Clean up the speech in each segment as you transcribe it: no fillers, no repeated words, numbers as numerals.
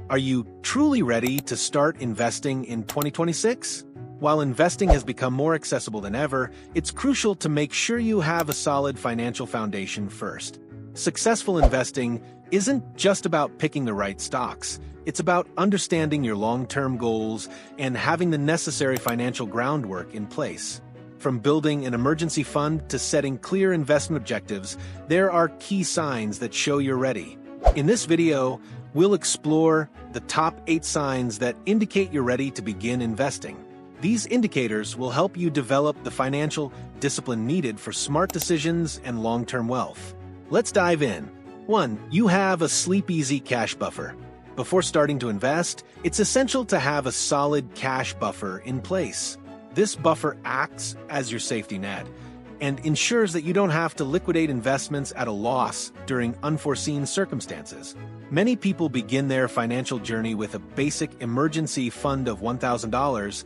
Are you truly ready to start investing in 2026? While investing has become more accessible than ever, it's crucial to make sure you have a solid financial foundation first. Successful investing isn't just about picking the right stocks. It's about understanding your long-term goals and having the necessary financial groundwork in place. From building an emergency fund to setting clear investment objectives, there are key signs that show you're ready. In this video, we'll explore the top 8 signs that indicate you're ready to begin investing. These indicators will help you develop the financial discipline needed for smart decisions and long-term wealth. Let's dive in. 1. You have a sleep-easy cash buffer. Before starting to invest, it's essential to have a solid cash buffer in place. This buffer acts as your safety net and ensures that you don't have to liquidate investments at a loss during unforeseen circumstances. Many people begin their financial journey with a basic emergency fund of $1,000,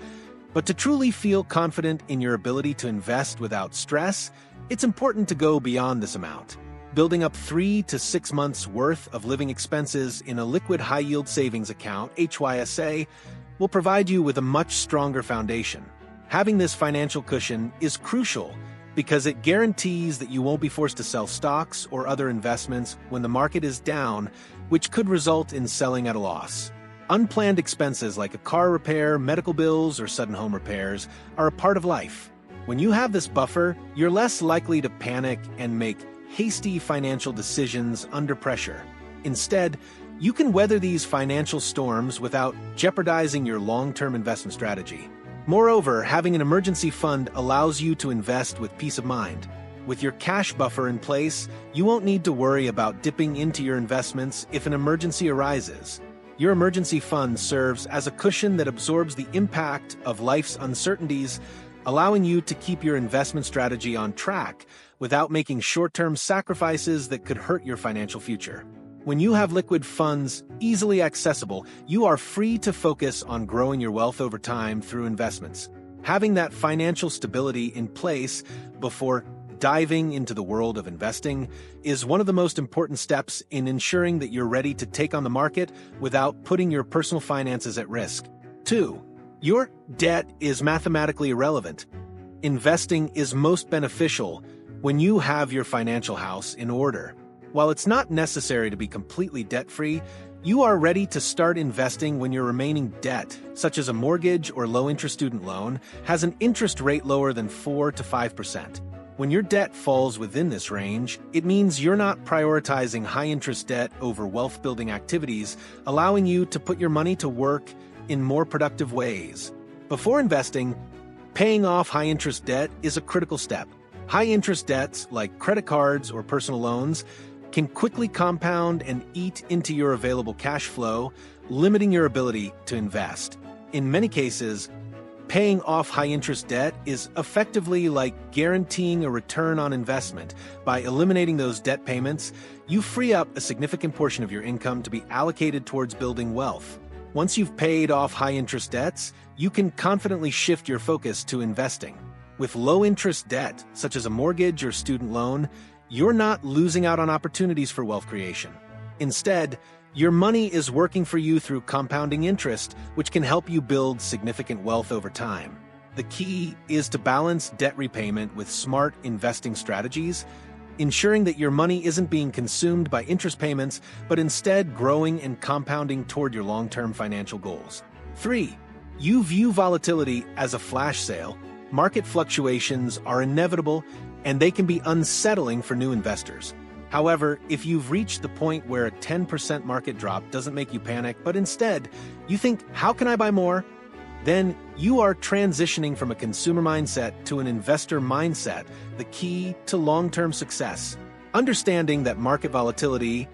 but to truly feel confident in your ability to invest without stress, it's important to go beyond this amount. Building up 3 to 6 months' worth of living expenses in a liquid high-yield savings account, HYSA, will provide you with a much stronger foundation. Having this financial cushion is crucial because it guarantees that you won't be forced to sell stocks or other investments when the market is down, which could result in selling at a loss. Unplanned expenses like a car repair, medical bills, or sudden home repairs are a part of life. When you have this buffer, you're less likely to panic and make hasty financial decisions under pressure. Instead, you can weather these financial storms without jeopardizing your long-term investment strategy. Moreover, having an emergency fund allows you to invest with peace of mind. With your cash buffer in place, you won't need to worry about dipping into your investments if an emergency arises. Your emergency fund serves as a cushion that absorbs the impact of life's uncertainties, allowing you to keep your investment strategy on track without making short-term sacrifices that could hurt your financial future. When you have liquid funds easily accessible, you are free to focus on growing your wealth over time through investments. Having that financial stability in place before diving into the world of investing is one of the most important steps in ensuring that you're ready to take on the market without putting your personal finances at risk. 2. Your debt is mathematically irrelevant. Investing is most beneficial when you have your financial house in order. While it's not necessary to be completely debt-free, you are ready to start investing when your remaining debt, such as a mortgage or low-interest student loan, has an interest rate lower than 4 to 5%. When your debt falls within this range, it means you're not prioritizing high-interest debt over wealth-building activities, allowing you to put your money to work in more productive ways. Before investing, paying off high-interest debt is a critical step. High-interest debts, like credit cards or personal loans, can quickly compound and eat into your available cash flow, limiting your ability to invest. In many cases, paying off high-interest debt is effectively like guaranteeing a return on investment. By eliminating those debt payments, you free up a significant portion of your income to be allocated towards building wealth. Once you've paid off high-interest debts, you can confidently shift your focus to investing. With low-interest debt, such as a mortgage or student loan, you're not losing out on opportunities for wealth creation. Instead, your money is working for you through compounding interest, which can help you build significant wealth over time. The key is to balance debt repayment with smart investing strategies, ensuring that your money isn't being consumed by interest payments, but instead growing and compounding toward your long-term financial goals. 3. You view volatility as a flash sale. Market fluctuations are inevitable, and they can be unsettling for new investors. However, if you've reached the point where a 10% market drop doesn't make you panic, but instead you think, how can I buy more? Then you are transitioning from a consumer mindset to an investor mindset, the key to long-term success. Understanding that market volatility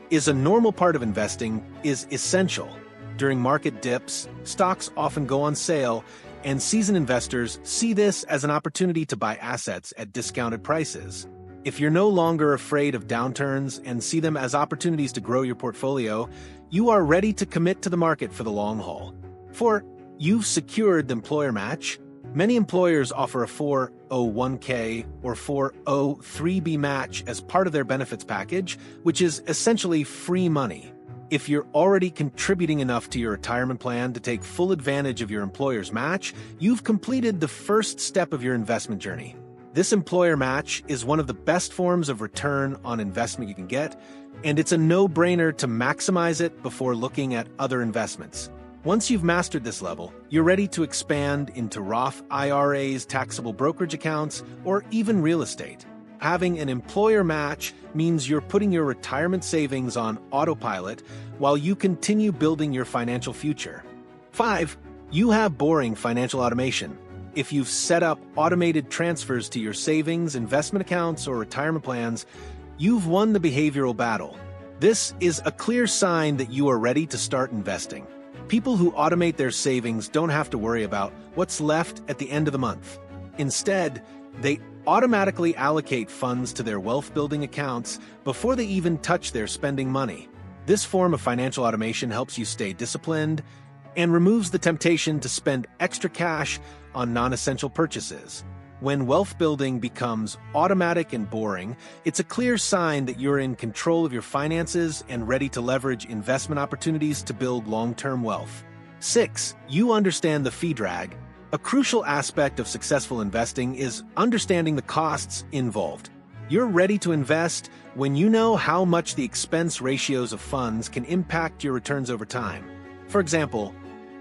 is a normal part of investing is essential. During market dips, stocks often go on sale, and seasoned investors see this as an opportunity to buy assets at discounted prices. If you're no longer afraid of downturns and see them as opportunities to grow your portfolio, you are ready to commit to the market for the long haul. 4. You've secured the employer match. Many employers offer a 401k or 403b match as part of their benefits package, which is essentially free money. If you're already contributing enough to your retirement plan to take full advantage of your employer's match, you've completed the first step of your investment journey. This employer match is one of the best forms of return on investment you can get, and it's a no-brainer to maximize it before looking at other investments. Once you've mastered this level, you're ready to expand into Roth IRAs, taxable brokerage accounts, or even real estate. Having an employer match means you're putting your retirement savings on autopilot while you continue building your financial future. 5. You have boring financial automation. If you've set up automated transfers to your savings, investment accounts, or retirement plans, you've won the behavioral battle. This is a clear sign that you are ready to start investing. People who automate their savings don't have to worry about what's left at the end of the month. Instead, they automatically allocate funds to their wealth-building accounts before they even touch their spending money. This form of financial automation helps you stay disciplined and removes the temptation to spend extra cash on non-essential purchases. When wealth building becomes automatic and boring, it's a clear sign that you're in control of your finances and ready to leverage investment opportunities to build long-term wealth. 6. You understand the fee drag. A crucial aspect of successful investing is understanding the costs involved. You're ready to invest when you know how much the expense ratios of funds can impact your returns over time. For example,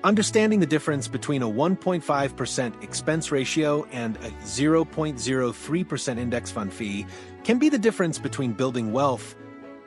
understanding the difference between a 1.5% expense ratio and a 0.03% index fund fee can be the difference between building wealth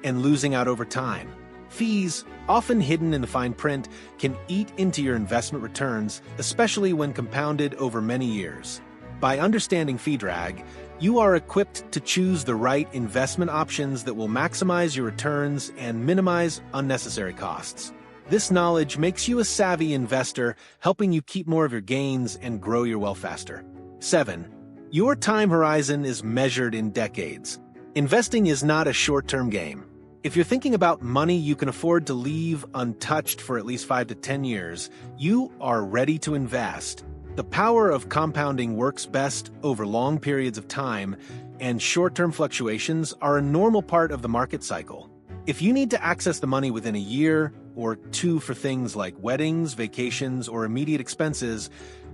and losing out over time. Fees, often hidden in the fine print, can eat into your investment returns, especially when compounded over many years. By understanding fee drag, you are equipped to choose the right investment options that will maximize your returns and minimize unnecessary costs. This knowledge makes you a savvy investor, helping you keep more of your gains and grow your wealth faster. 7. Your time horizon is measured in decades. Investing is not a short-term game. If you're thinking about money you can afford to leave untouched for at least 5 to 10 years, you are ready to invest. The power of compounding works best over long periods of time, and short-term fluctuations are a normal part of the market cycle. If you need to access the money within a year or two for things like weddings, vacations, or immediate expenses,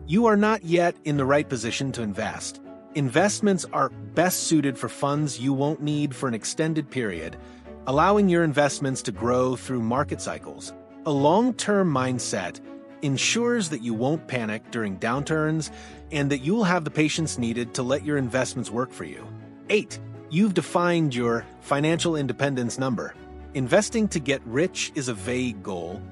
you are not yet in the right position to invest. Investments are best suited for funds you won't need for an extended period, allowing your investments to grow through market cycles. A long-term mindset ensures that you won't panic during downturns and that you'll have the patience needed to let your investments work for you. 8. You've defined your financial independence number. Investing to get rich is a vague goal,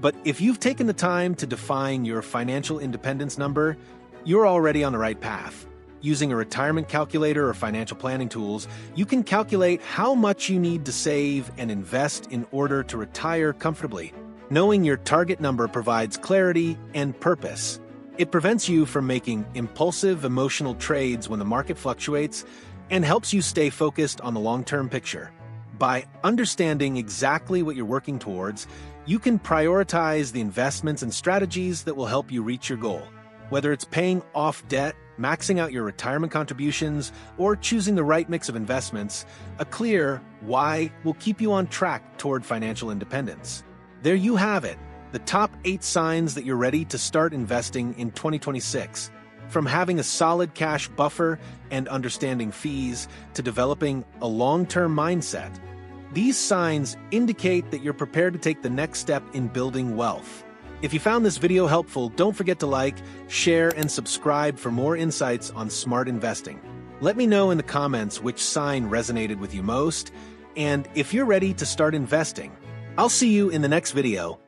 but if you've taken the time to define your financial independence number, you're already on the right path. Using a retirement calculator or financial planning tools, you can calculate how much you need to save and invest in order to retire comfortably. Knowing your target number provides clarity and purpose. It prevents you from making impulsive, emotional trades when the market fluctuates and helps you stay focused on the long-term picture. By understanding exactly what you're working towards, you can prioritize the investments and strategies that will help you reach your goal. Whether it's paying off debt, maxing out your retirement contributions, or choosing the right mix of investments, a clear why will keep you on track toward financial independence. There you have it, the top 8 signs that you're ready to start investing in 2026. From having a solid cash buffer and understanding fees to developing a long-term mindset, these signs indicate that you're prepared to take the next step in building wealth. If you found this video helpful, don't forget to like, share, and subscribe for more insights on smart investing. Let me know in the comments which sign resonated with you most, and if you're ready to start investing. I'll see you in the next video.